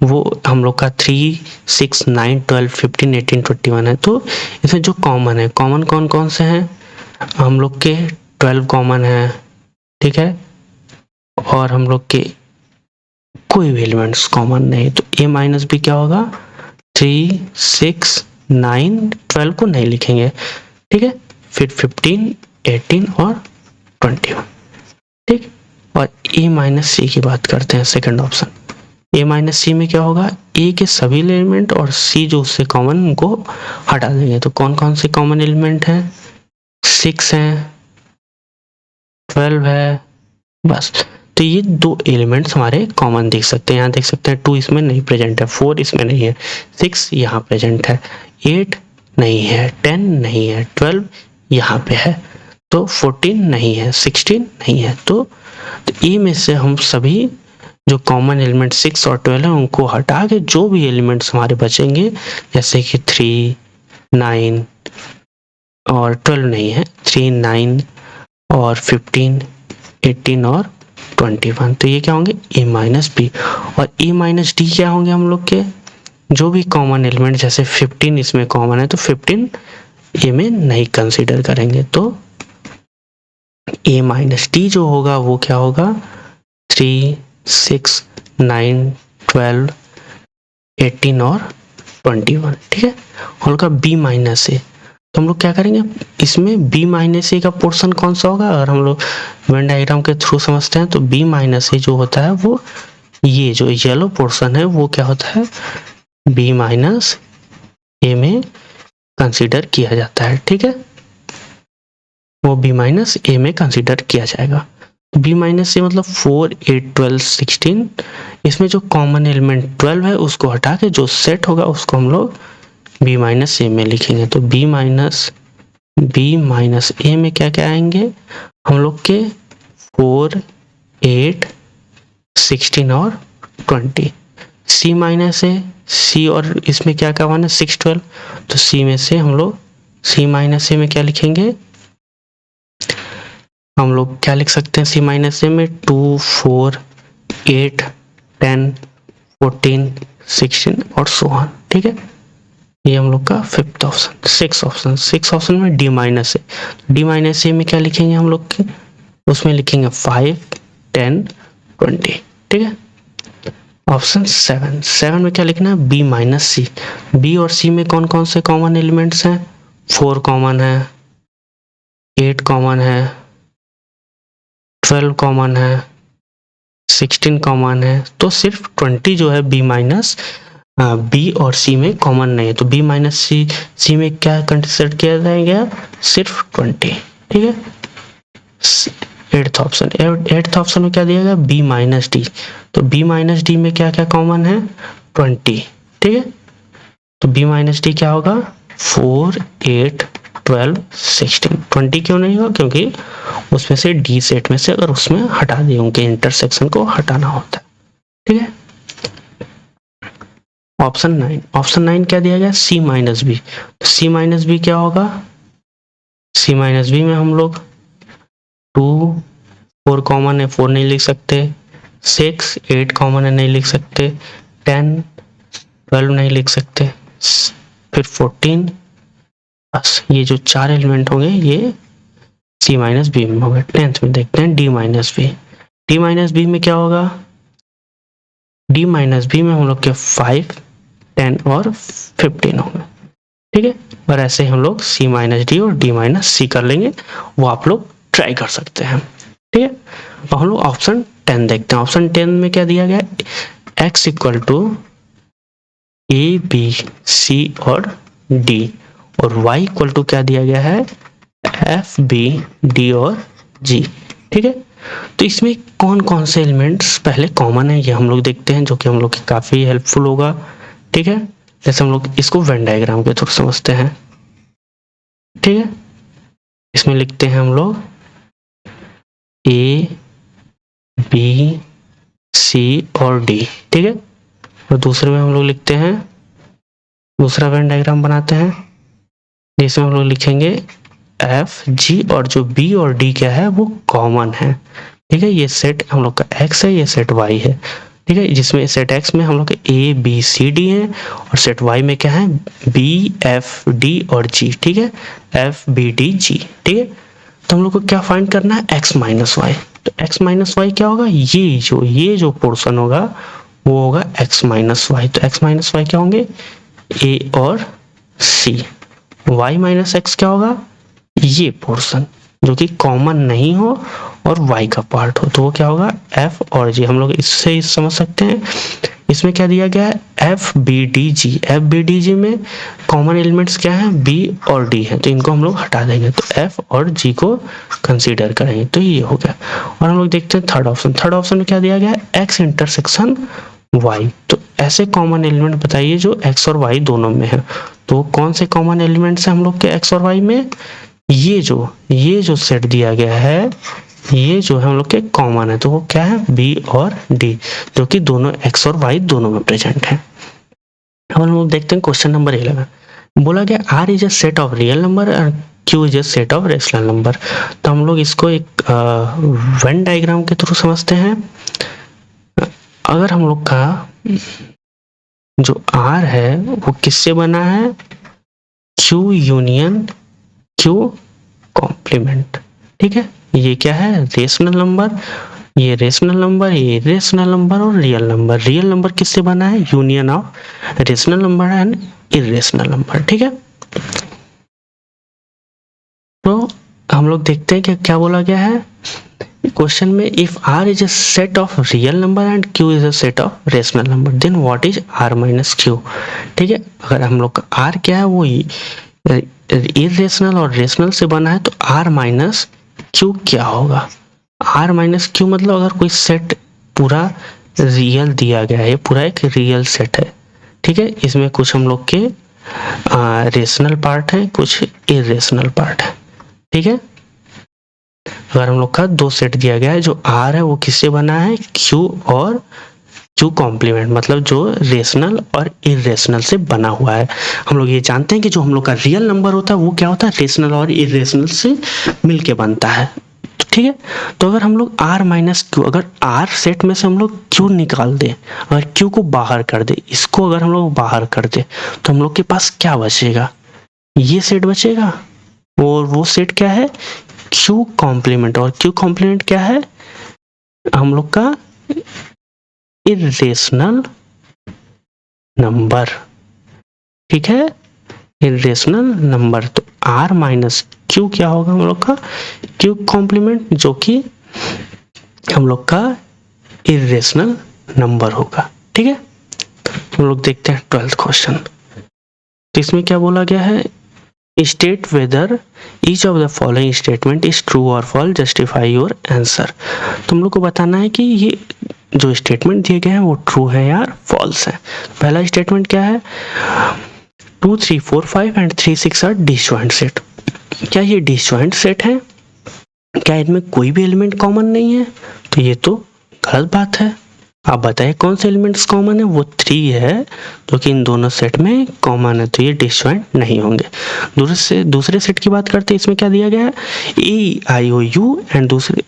वो हम लोग का 3, 6, 9, 12, 15, 18, 21 है। तो इसमें जो कॉमन है, कॉमन कौन कौन से हैं? हम लोग के 12 कॉमन है, ठीक है, और हम लोग के कोई भी एलिमेंट्स कॉमन नहीं, तो ए माइनस बी क्या होगा? 3, 6, 9, 12 को नहीं लिखेंगे, ठीक है, फिर 15, 18 और 21, ठीक। और ए माइनस सी की बात करते हैं, सेकंड ऑप्शन। ए माइनस सी में क्या होगा? ए के सभी एलिमेंट और सी जो उससे कॉमन उनको हटा देंगे। तो कौन कौन से कॉमन एलिमेंट हैं? 6 हैं, 12 है, बस। तो ये दो एलिमेंट्स हमारे कॉमन देख सकते हैं, यहाँ देख सकते हैं 2 इसमें नहीं प्रेजेंट है, 4 इसमें नहीं है, 6 यहाँ प्रेजेंट है, 8 नहीं है, 10 नहीं है, 12 यहाँ पे है, तो 14 नहीं है, 16 नहीं है। तो ए में से हम सभी जो कॉमन एलिमेंट 6 और 12 है उनको हटा के जो भी एलिमेंट्स हमारे बचेंगे, जैसे कि 3, 9 और 12 नहीं है, 3, 9 और 15, 18 और 21, तो ये क्या होंगे? ए माइनस बी। और ए माइनस डी क्या होंगे? हम लोग के जो भी कॉमन एलिमेंट, जैसे 15 इसमें कॉमन है तो 15 ए में नहीं कंसीडर करेंगे, तो ए माइनस डी जो होगा वो क्या होगा? 3, 6, 9, 12, 18 और 21, ठीक है। और का बी माइनस ए, तो हम लोग क्या करेंगे इसमें? बी माइनस ए का पोर्शन कौन सा होगा? अगर हम लोग वेन डायग्राम के थ्रू समझते हैं तो बी माइनस ए जो होता है वो ये जो येलो पोर्शन है वो क्या होता है? बी माइनस ए में कंसीडर किया जाता है, ठीक है, वो बी माइनस ए में कंसीडर किया जाएगा। बी माइनस ए मतलब 4, 8, 12, 16, इसमें जो कॉमन एलिमेंट 12 है उसको हटा के जो सेट होगा उसको हम लोग बी माइनस ए में लिखेंगे। तो बी माइनस ए में क्या क्या आएंगे? हम लोग के 4, 8, 16 और 20। सी माइनस ए, सी और इसमें क्या क्या वन है? 6, 12, तो सी में से हम लोग सी माइनस ए में क्या लिखेंगे? हम लोग क्या लिख सकते हैं सी माइनस ए में? 2, 4, 8, 10, 14, 16 और सो ऑन, ठीक है। ये हम लोग का फिफ्थ ऑप्शन। सिक्स ऑप्शन में डी माइनस ए, डी माइनस ए में क्या लिखेंगे हम लोग के? उसमें लिखेंगे 5, 10, 20, ठीक है। ऑप्शन 7 में क्या लिखना है? बी माइनस सी। बी और सी में कौन कौन से कॉमन एलिमेंट्स हैं? 4 कॉमन है, 8 कॉमन है, 12 कॉमन है, 16 कॉमन है, तो सिर्फ 20 जो है बी माइनस बी और सी में कॉमन नहीं है। तो बी माइनस सी में क्या कंसिडर किया जाएगा? सिर्फ 20, ठीक है। एट्थ ऑप्शन में क्या दिया गया? B minus D. तो बी माइनस डी में क्या क्या कॉमन है? 20, ठीक है। तो बी माइनस डी क्या होगा? 4, 8, 12, 16। 20 क्यों नहीं होगा? क्योंकि उसमें से डी सेट में से अगर उसमें हटा दिए उनके इंटरसेक्शन को हटाना होता है, ठीक है। ऑप्शन 9 क्या दिया गया? सी माइनस बी। तो सी माइनस बी क्या होगा? सी माइनस बी में हम लोग 2, 4 कॉमन है, 4 नहीं लिख सकते। 6 8 कॉमन है, नहीं लिख सकते। 10 12 नहीं लिख सकते। फिर 14, बस ये जो 4 एलिमेंट होंगे ये सी माइनस बी में होंगे। 10th में देखते हैं D minus B. D minus B में क्या होगा? डी माइनस बी में हम लोग के 5 10 और 15 होंगे, ठीक है। और ऐसे हम लोग सी माइनस डी और डी माइनस सी कर लेंगे, वो आप लोग ट्राई कर सकते हैं, ठीक है। और हम लोग ऑप्शन 10 देखते हैं। ऑप्शन 10 में क्या दिया गया? x equal to A B C और डी, और y इक्वल टू क्या दिया गया है? एफ बी डी और जी, ठीक है। तो इसमें कौन कौन से एलिमेंट्स पहले कॉमन है ये हम लोग देखते हैं, जो कि हम लोग काफी हेल्पफुल होगा, ठीक है। जैसे हम लोग इसको वेन डायग्राम के थ्रू समझते हैं, ठीक है। इसमें लिखते हैं हम लोग ए बी सी और डी, ठीक है। और दूसरे में हम लोग लिखते हैं, दूसरा वेन डायग्राम बनाते हैं जिसमें हम लोग लिखेंगे एफ जी, और जो बी और डी क्या है वो कॉमन है, ठीक है। ये सेट हम लोग का एक्स है, ये सेट वाई है, ठीक है। जिसमें सेट एक्स में हम लोग ए बी सी डी है, और सेट वाई में क्या है? बी एफ डी और जी, ठीक है। एफ बी डी जी, ठीक है। तो हम लोग को क्या फाइंड करना है? X minus Y. तो एक्स माइनस वाई क्या होगा? ये जो पोर्शन होगा वो होगा एक्स माइनस वाई। तो एक्स माइनस वाई क्या होंगे? ए और सी। वाई माइनस एक्स क्या होगा? ये पोर्शन जो कि कॉमन नहीं हो और y का पार्ट हो, तो वो क्या होगा? f और g। हम लोग इससे समझ सकते हैं इसमें क्या दिया गया है? F B D G. F B D G में कॉमन एलिमेंट्स क्या हैं? b और d है, तो इनको हम लोग हटा देंगे, तो f और g को कंसीडर करेंगे, तो ये हो गया। और हम लोग देखते हैं थर्ड ऑप्शन। थर्ड ऑप्शन में क्या दिया गया है? x intersection y। तो ऐसे कॉमन एलिमेंट बताइए जो x और y दोनों में है। तो कौन से कॉमन एलिमेंट्स हैं हम लोग के x और y में? ये जो सेट दिया गया है, ये जो है हम लोग के कॉमन है, तो वो क्या है? बी और डी, जो कि दोनों एक्स और वाई दोनों में प्रेजेंट है। अब हम लोग देखते हैं क्वेश्चन नंबर 11। बोला गया R is a set of real number and Q is a set of rational number. तो हम लोग इसको एक वेन डायग्राम के थ्रू समझते हैं। अगर हम लोग का जो आर है वो किससे बना है? क्यू यूनियन क्यू कॉम्प्लीमेंट, ठीक है। ये क्या है? Rational number. ये रेशनल नंबर, ये रेशनल नंबर और रियल नंबर। रियल नंबर किससे बना है? Union of rational number and irrational number, ठीक है। तो हम लोग देखते हैं कि क्या बोला गया है क्वेश्चन में। If R is a set of real number and Q is a set of rational number, then what is R minus Q, ठीक है। अगर हम लोग का आर क्या है वो इरेशनल और रेशनल से बना है, तो आर माइनस क्यू क्या होगा? आर माइनस क्यू मतलब अगर कोई सेट पूरा रियल दिया गया है, पूरा एक रियल सेट है, ठीक है। इसमें कुछ हम लोग के रेशनल पार्ट है, कुछ इरेशनल पार्ट है, ठीक है। अगर हम लोग का दो सेट दिया गया है, जो आर है वो किससे बना है? क्यू और क्यू कॉम्प्लीमेंट, मतलब जो रेशनल और इरेशनल से बना हुआ है। हम लोग ये जानते हैं कि जो हम लोग का रियल नंबर होता है वो क्या होता है? रेशनल और इरेशनल से मिलके बनता है, ठीक है। तो अगर हम लोग r माइनस क्यू, अगर r सेट में से हम लोग q निकाल दे, अगर q को बाहर कर दे, इसको अगर हम लोग बाहर कर दे, तो हम लोग के पास क्या बचेगा? ये सेट बचेगा, और वो सेट क्या है? q complement. और q कॉम्प्लीमेंट क्या है? हम लोग का इरेशनल नंबर, ठीक है, इरेशनल नंबर। तो r माइनस क्यू क्या होगा हम लोग का? क्यू कॉम्प्लीमेंट, जो कि हम लोग का इरेशनल नंबर होगा, ठीक है। हम लोग देखते हैं 12th क्वेश्चन। तो इसमें क्या बोला गया है? State whether each of the following statement is true और फॉल्स, जस्टिफाई योर आंसर। तो हम लोग को बताना है कि ये जो स्टेटमेंट दिए गए हैं वो ट्रू है या फॉल्स है। पहला स्टेटमेंट क्या है? 2 3 4 5 एंड 3 6 आर डिसजॉइंट सेट। क्या ये डिसजॉइंट सेट है? क्या इनमें कोई भी एलिमेंट कॉमन नहीं है? तो ये तो गलत बात है। आप बताइए कौन से एलिमेंट्स कॉमन है? वो 3 है, जो कि इन दोनों सेट में कॉमन है, तो ये डिसजॉइंट नहीं होंगे। दूसरे सेट की बात करते हैं, इसमें क्या दिया गया है? ए आई ओ यू एंड दूसरे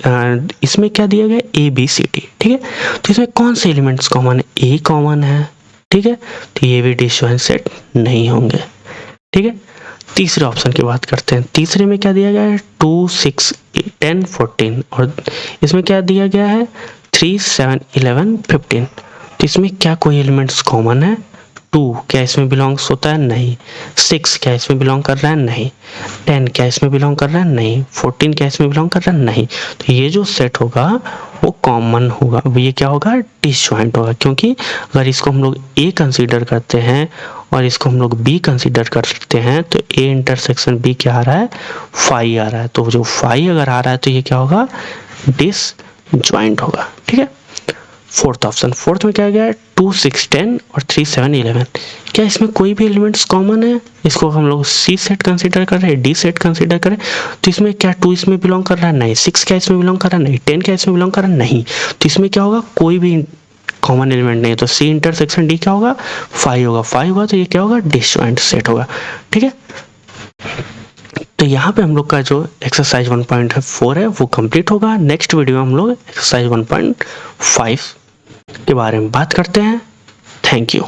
इसमें क्या दिया गया ए बी सी डी, ठीक है। तो इसमें कौन से एलिमेंट्स कॉमन है, ए कॉमन है, ठीक है, तो ये भी डिसजॉइंट सेट नहीं होंगे, ठीक है। तीसरे ऑप्शन की बात करते हैं, तीसरे में क्या दिया गया है 2 6 10 14 और इसमें क्या दिया गया है 3 7 11 15। तो इसमें क्या कोई एलिमेंट्स कॉमन है, 2 क्या इसमें बिलोंग्स होता है, नहीं। 6 क्या इसमें बिलोंग कर रहा है, नहीं। 10 क्या इसमें बिलोंग कर रहा है, नहीं। 14 क्या इसमें बिलोंग कर रहा है, नहीं। तो ये जो सेट होगा वो कॉमन होगा, ये क्या होगा डिसजॉइंट होगा, क्योंकि अगर इसको हम लोग ए कंसीडर करते हैं और इसको हम लोग बी कंसीडर करते हैं तो ए इंटरसेक्शन बी क्या आ रहा है 5 आ रहा है, तो जो 5 अगर आ रहा है तो ये क्या होगा डिसजॉइंट होगा, ठीक है। फोर्थ ऑप्शन, फोर्थ में क्या गया है 2 6 10 और 3 7 11। क्या इसमें कोई भी एलिमेंट्स कॉमन है, इसको हम लोग सी सेट कंसीडर कर रहे हैं, डी सेट कंसीडर करें तो इसमें क्या 2 इसमें बिलोंग कर रहा है, नहीं। 6 क्या इसमें बिलोंग कर रहा है, नहीं। 10 क्या इसमें बिलोंग कर रहा है, नहीं। तो इसमें क्या होगा कोई भी कॉमन एलिमेंट नहीं है, तो सी इंटरसेक्शन डी क्या होगा 5 होगा, 5 होगा तो ये क्या होगा डिसजॉइंट सेट होगा, ठीक है। तो यहाँ पे हम लोग का जो एक्सरसाइज 1.4 है वो कंप्लीट होगा। नेक्स्ट वीडियो में हम लोग एक्सरसाइज 1.5 के बारे में बात करते हैं। Thank you.